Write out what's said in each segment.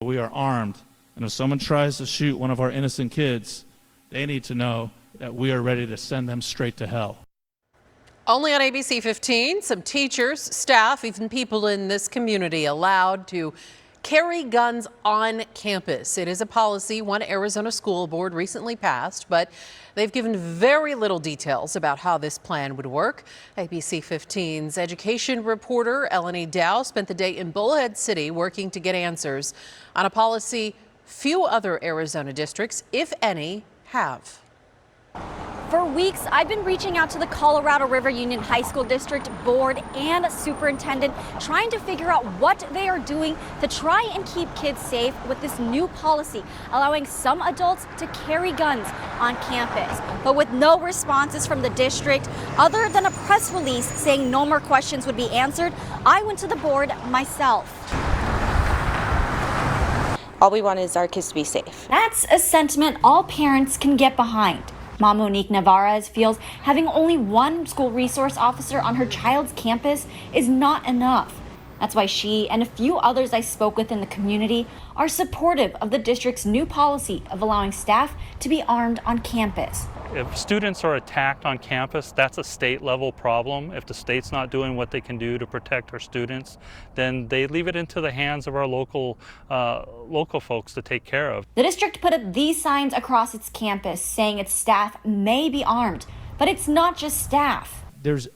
We are armed, and if someone tries to shoot one of our innocent kids, they need to know that we are ready to send them straight to hell. Only on ABC 15, some teachers, staff, even people in this community allowed to carry guns on campus. It is a policy one Arizona school board recently passed, but they've given very little details about how this plan would work. ABC 15's education reporter Eleni Dow spent the day in Bullhead City working to get answers on a policy few other Arizona districts, if any, have. For weeks, I've been reaching out to the Colorado River Union High School District Board and superintendent, trying to figure out what they are doing to try and keep kids safe with this new policy, allowing some adults to carry guns on campus. But with no responses from the district, other than a press release saying no more questions would be answered, I went to the board myself. All we want is our kids to be safe. That's a sentiment all parents can get behind. Mom Monique Navarez feels having only one school resource officer on her child's campus is not enough. That's why she and a few others I spoke with in the community are supportive of the district's new policy of allowing staff to be armed on campus. If students are attacked on campus, that's a state-level problem. If the state's not doing what they can do to protect our students, then they leave it into the hands of our local folks to take care of. The district put up these signs across its campus saying its staff may be armed, but it's not just staff. There's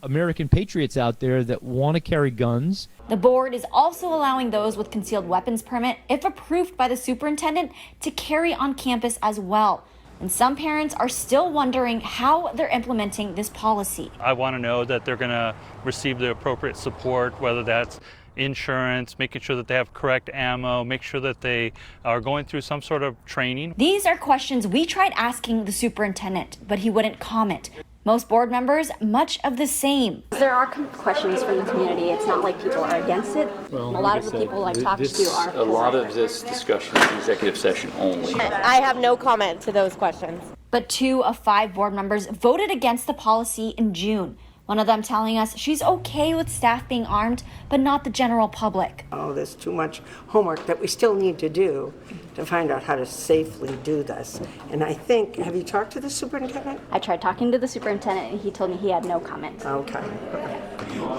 American patriots out there that want to carry guns. The board is also allowing those with concealed weapons permit, if approved by the superintendent, to carry on campus as well. And some parents are still wondering how they're implementing this policy. I want to know that they're going to receive the appropriate support, whether that's insurance, making sure that they have correct ammo, make sure that they are going through some sort of training. These are questions we tried asking the superintendent, but he wouldn't comment. Most board members, much of the same. There are questions from the community. It's not like people are against it. Well, a lot of the people I've talked to are. A lot of this discussion is executive session only. I have no comment to those questions. But 2 of 5 board members voted against the policy in June. One of them telling us she's okay with staff being armed, but not the general public. Oh, there's too much homework that we still need to do to find out how to safely do this. And I think, have you talked to the superintendent? I tried talking to the superintendent and he told me he had no comment. Okay.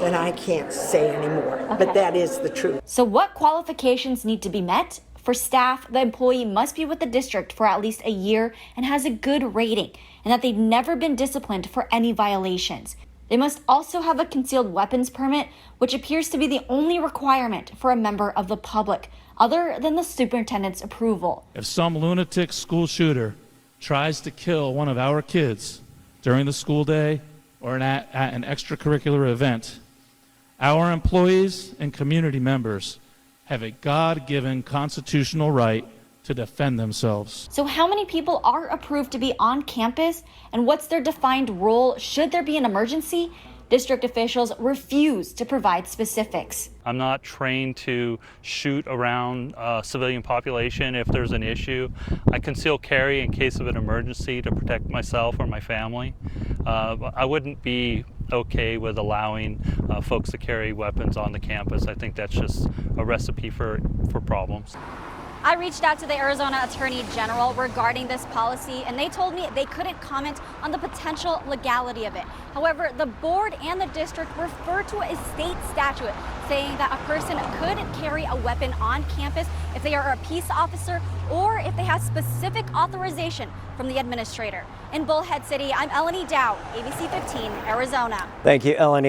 Then I can't say anymore, but that is the truth. So what qualifications need to be met? For staff, the employee must be with the district for at least a year and has a good rating, and that they've never been disciplined for any violations. They must also have a concealed weapons permit, which appears to be the only requirement for a member of the public, other than the superintendent's approval. If some lunatic school shooter tries to kill one of our kids during the school day or at an extracurricular event, our employees and community members have a God-given constitutional right to defend themselves. So how many people are approved to be on campus, and what's their defined role should there be an emergency? District officials refuse to provide specifics. I'm not trained to shoot around civilian population if there's an issue. I conceal carry in case of an emergency to protect myself or my family. I wouldn't be okay with allowing folks to carry weapons on the campus. I think that's just a recipe for problems. I reached out to the Arizona Attorney General regarding this policy, and they told me they couldn't comment on the potential legality of it. However, the board and the district refer to a state statute saying that a person could carry a weapon on campus if they are a peace officer or if they have specific authorization from the administrator. In Bullhead City, I'm Eleni Dow, ABC 15, Arizona. Thank you, Eleni.